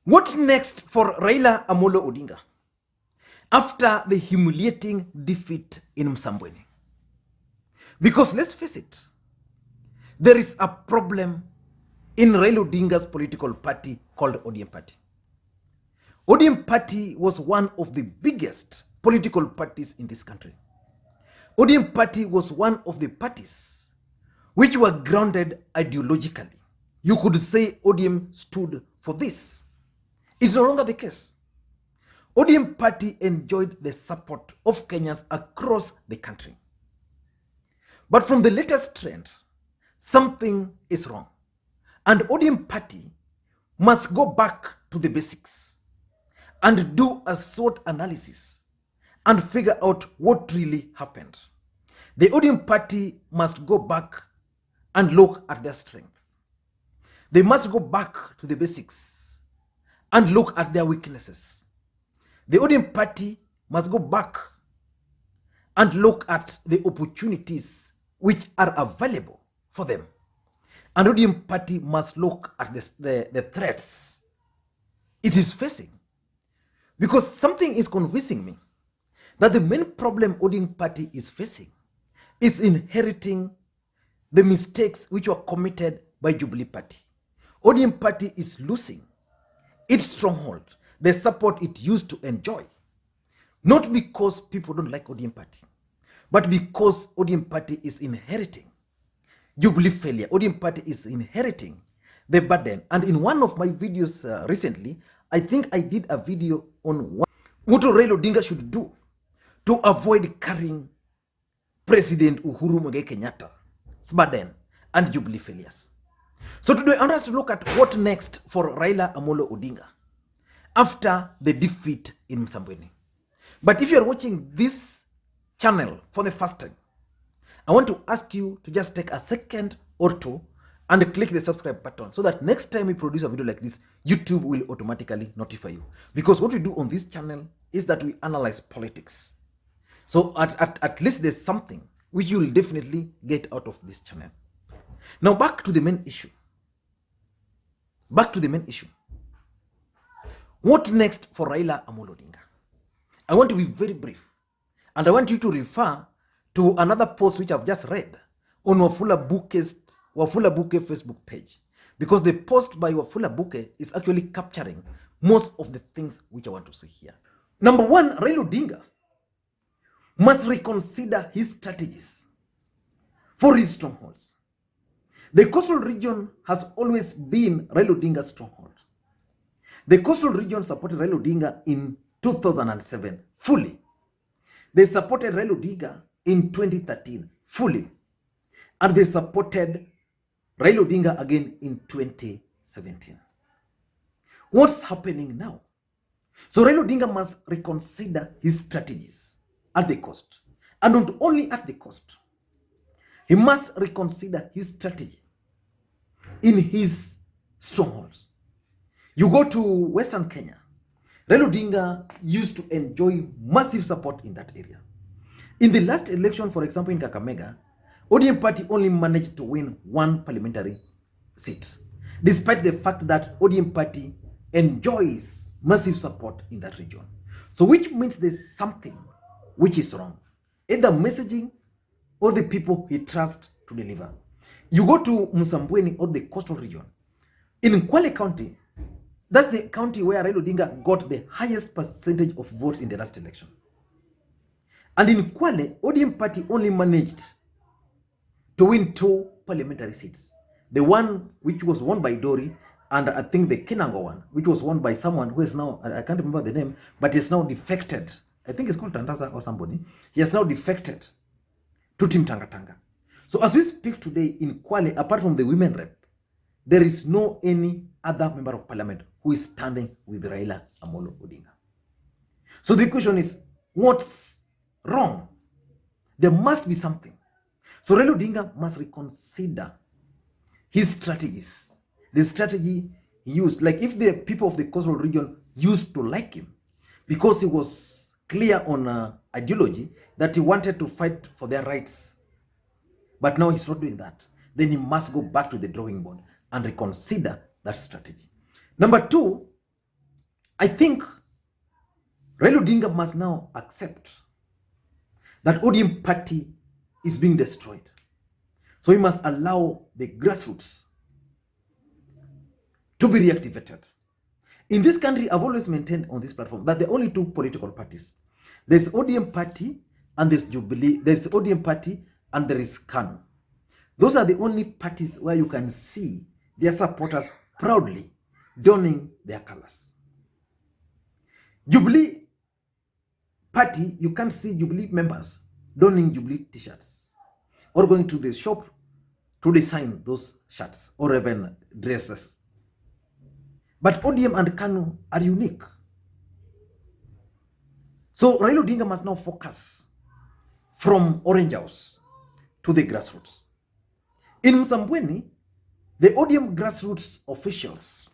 What next for Raila Amolo Odinga after the humiliating defeat in Msambweni? Because let's face it, there is a problem in Raila Odinga's political party called ODM Party. ODM Party was one of the biggest political parties in this country. ODM Party was one of the parties which were grounded ideologically. You could say ODM stood for this. It's no longer the case. ODM Party enjoyed the support of Kenyans across the country. But from the latest trend, something is wrong. And ODM Party must go back to the basics and do a SWOT analysis and figure out what really happened. The ODM Party must go back and look at their strengths. They must go back to the basics and look at their weaknesses. The ODM Party must go back and look at the opportunities which are available for them. And ODM Party must look at the threats it is facing. Because something is convincing me that the main problem ODM Party is facing is inheriting the mistakes which were committed by Jubilee Party. ODM Party is losing its stronghold, the support it used to enjoy. Not because people don't like ODM Party, but because ODM Party is inheriting Jubilee failure. ODM Party is inheriting the burden. And in one of my videos recently, I think I did a video on what Raila Odinga should do to avoid carrying President Uhuru Kenyatta's burden and Jubilee failures. So today I want us to look at what next for Raila Amolo Odinga after the defeat in Msambweni. But if you are watching this channel for the first time, I want to ask you to just take a second or two and click the subscribe button so that next time we produce a video like this, YouTube will automatically notify you. Because what we do on this channel is that we analyze politics. So at least there's something which you will definitely get out of this channel. Now back to the main issue. Back to the main issue. What next for Raila Amolo Odinga? I want to be very brief. And I want you to refer to another post which I've just read on Wafula Buke's Facebook page. Because the post by Wafula Buke is actually capturing most of the things which I want to say here. Number one, Raila Odinga must reconsider his strategies for his strongholds. The coastal region has always been Raila Odinga's stronghold. The coastal region supported Raila Odinga in 2007 fully. They supported Raila Odinga in 2013 fully. And they supported Raila Odinga again in 2017. What's happening now? So Raila Odinga must reconsider his strategies at the coast. And not only at the coast. He must reconsider his strategy in his strongholds. You go to Western Kenya, Raila Odinga used to enjoy massive support in that area. In the last election, for example, in Kakamega, ODM Party only managed to win one parliamentary seat, despite the fact that ODM Party enjoys massive support in that region. So which means there's something which is wrong. Either messaging or the people he trusts to deliver. You go to Msambweni or the coastal region. In Kwale County, that's the county where Raila Odinga got the highest percentage of votes in the last election. And in Kwale, ODM Party only managed to win 2 parliamentary seats. The one which was won by Dori, and I think the Kinango one, which was won by someone who is now, I can't remember the name, but is now defected. I think it's called Tandaza or somebody. He has now defected to Team Tangatanga. So as we speak today in Kwale, apart from the women rep, there is no any other member of parliament who is standing with Raila Amolo Odinga. So the question is, what's wrong? There must be something. So Raila Odinga must reconsider his strategies. The strategy he used, like if the people of the coastal region used to like him because he was clear on ideology that he wanted to fight for their rights. But now he's not doing that. Then he must go back to the drawing board and reconsider that strategy. Number two, I think Raila Odinga must now accept that ODM party is being destroyed. So he must allow the grassroots to be reactivated. In this country, I've always maintained on this platform that there are only two political parties. There's ODM party and there's Jubilee. There's ODM party and there is CANU. Those are the only parties where you can see their supporters proudly donning their colors. Jubilee party, you can't see Jubilee members donning Jubilee t-shirts or going to the shop to design those shirts or even dresses. But ODM and KANU are unique. So Raila Odinga must now focus from Orange House to the grassroots. In Msambweni, the ODM grassroots officials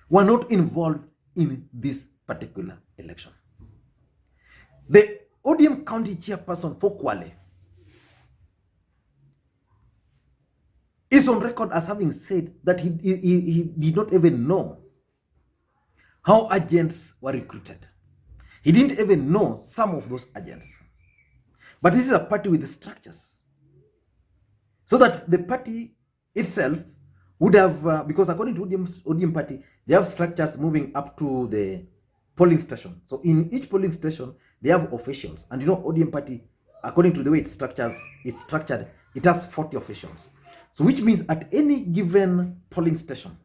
were not involved in this particular election. The ODM county chairperson for Kwale is on record as having said that he did not even know how agents were recruited. He didn't even know some of those agents. But this is a party with structures. So that the party itself would have, because according to ODM party, they have structures moving up to the polling station. So in each polling station, they have officials. And you know, ODM party, according to the way it's structured, it has 40 officials. So which means at any given polling station,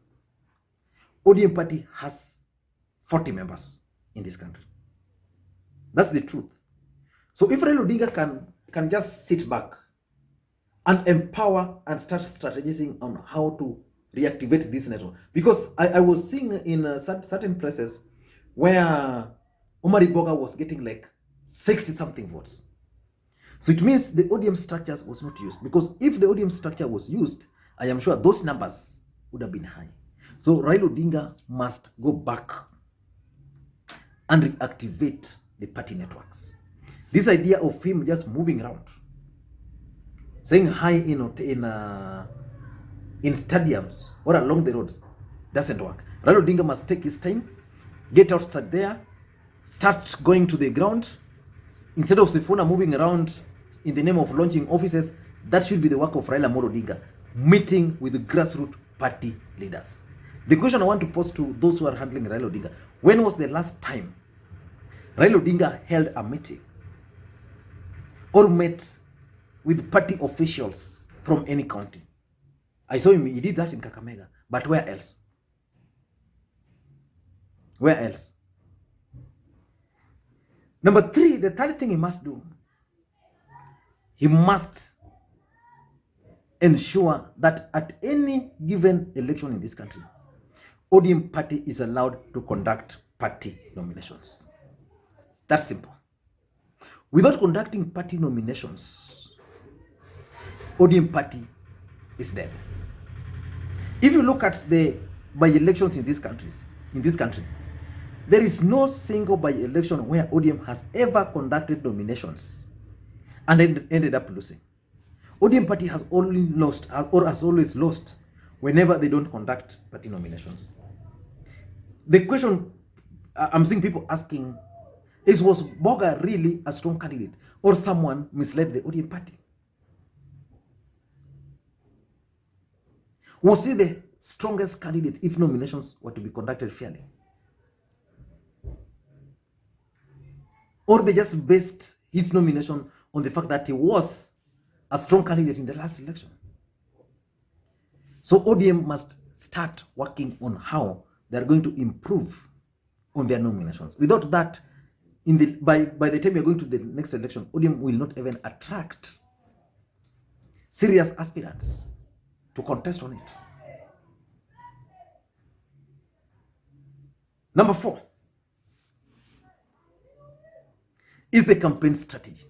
ODM party has 40 members in this country. That's the truth. So if Raila Odinga can just sit back and empower and start strategizing on how to reactivate this network. Because I was seeing in certain places where Omari Boga was getting like 60-something votes. So it means the ODM structures was not used. Because if the ODM structure was used, I am sure those numbers would have been high. So Raila Odinga must go back and reactivate the party networks. This idea of him just moving around, saying hi in stadiums or along the roads, doesn't work. Raila Odinga must take his time, get outside there, start going to the ground. Instead of Sifuna moving around in the name of launching offices, that should be the work of Raila Odinga, meeting with the grassroots party leaders. The question I want to pose to those who are handling Raila Odinga, when was the last time Raila Odinga held a meeting or met with party officials from any county? I saw him, he did that in Kakamega, but where else? Where else? Number three, the third thing he must do, he must ensure that at any given election in this country, ODM party is allowed to conduct party nominations. That's simple. Without conducting party nominations, ODM party is dead. If you look at the by-elections in this country, there is no single by-election where ODM has ever conducted nominations and ended up losing. ODM party has only lost or has always lost whenever they don't conduct party nominations. The question I'm seeing people asking is, was Boga really a strong candidate or someone misled the ODM party? Was he the strongest candidate if nominations were to be conducted fairly? Or they just based his nomination on the fact that he was a strong candidate in the last election? So ODM must start working on how they're going to improve on their nominations. Without that, by the time you're going to the next election, ODM will not even attract serious aspirants to contest on it. Number 4 is the campaign strategy.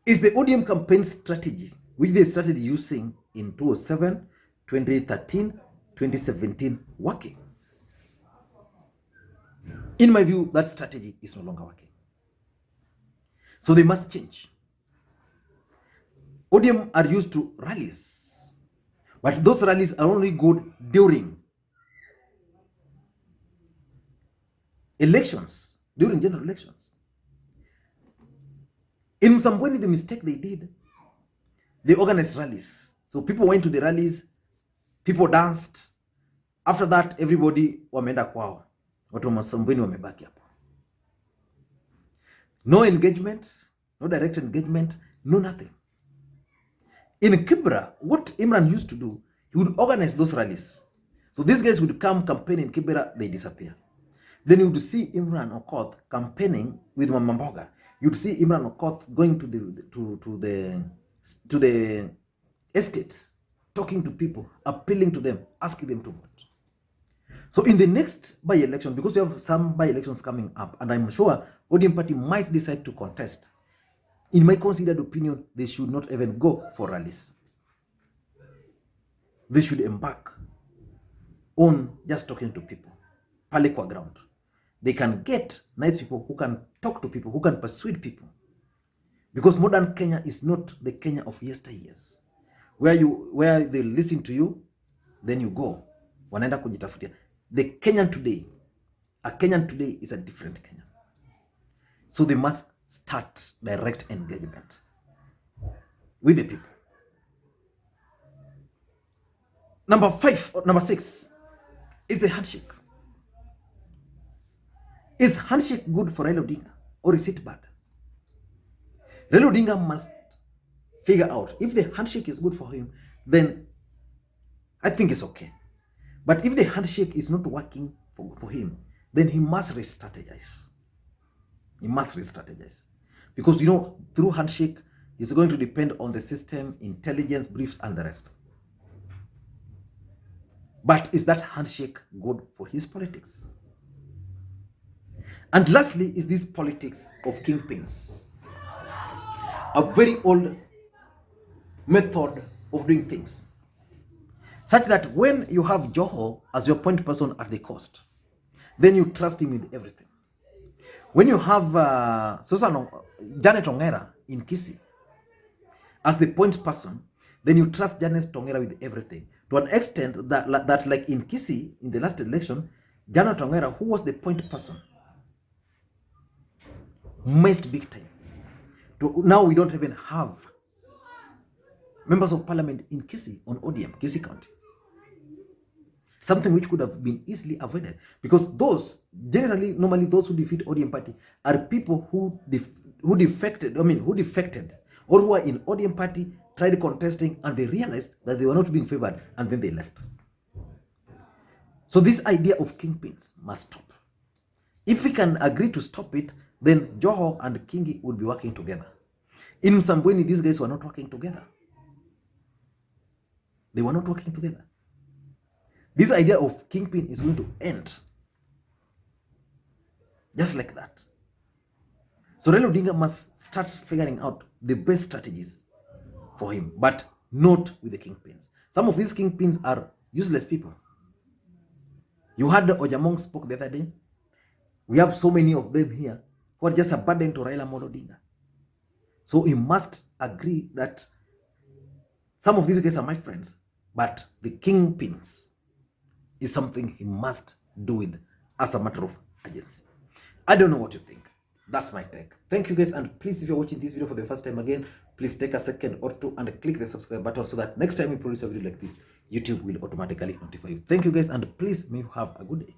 Is the ODM campaign strategy, which they started using in 2007, 2013, 2017, working? In my view, that strategy is no longer working. So they must change. ODM are used to rallies, but those rallies are only good during elections, during general elections. In Msambweni, the mistake they did, they organized rallies. So people went to the rallies, people danced. After that, everybody wameenda kwao. Watu wa Msambweni wamebaki hapo. No engagement, no direct engagement, no nothing. In Kibra, what Imran used to do, he would organize those rallies. So these guys would come campaign in Kibra, they disappear. Then you would see Imran Okoth campaigning with Mamamboga. You'd see Imran Okoth going to the estates, talking to people, appealing to them, asking them to vote. So in the next by-election, because we have some by-elections coming up, and I'm sure ODM party might decide to contest, in my considered opinion, they should not even go for rallies. They should embark on just talking to people, pale kwa ground. They can get nice people who can talk to people, who can persuade people. Because modern Kenya is not the Kenya of yesteryears, where they listen to you, then you go. Wanaenda kujitafutia. The Kenyan today, a Kenyan today is a different Kenyan. So they must start direct engagement with the people. Number 6 is the handshake. Is handshake good for Raila Odinga or is it bad? Raila Odinga must figure out if the handshake is good for him, then I think it's okay. But if the handshake is not working for him, then he must re-strategize. He must re-strategize. Because, through handshake, it's going to depend on the system, intelligence, briefs, and the rest. But is that handshake good for his politics? And lastly, is this politics of kingpins. A very old method of doing things. Such that when you have Joho as your point person at the coast, then you trust him with everything. When you have Janet Ongera in Kisii as the point person, then you trust Janet Ongera with everything. To an extent that like in Kisii, in the last election, Janet Ongera, who was the point person, missed big time. Now we don't even have members of parliament in Kisii on ODM, Kisii County. Something which could have been easily avoided, because normally those who defeat ODM party are people who defected, or who are in ODM party, tried contesting, and they realized that they were not being favored, and then they left. So this idea of kingpins must stop. If we can agree to stop it, then Joho and Kingi would be working together. In Msambweni, these guys were not working together. They were not working together. This idea of kingpin is going to end just like that. So Raila Odinga must start figuring out the best strategies for him, but not with the kingpins. Some of these kingpins are useless people. You heard Ojamong spoke the other day. We have so many of them here who are just a burden to Raila Odinga. So he must agree that some of these guys are my friends, but the kingpins is something he must do with as a matter of urgency. I don't know what you think. That's my take. Thank you guys, and please, if you're watching this video for the first time again, please take a second or two and click the subscribe button so that next time we produce a video like this, YouTube will automatically notify you. Thank you guys, and please may you have a good day.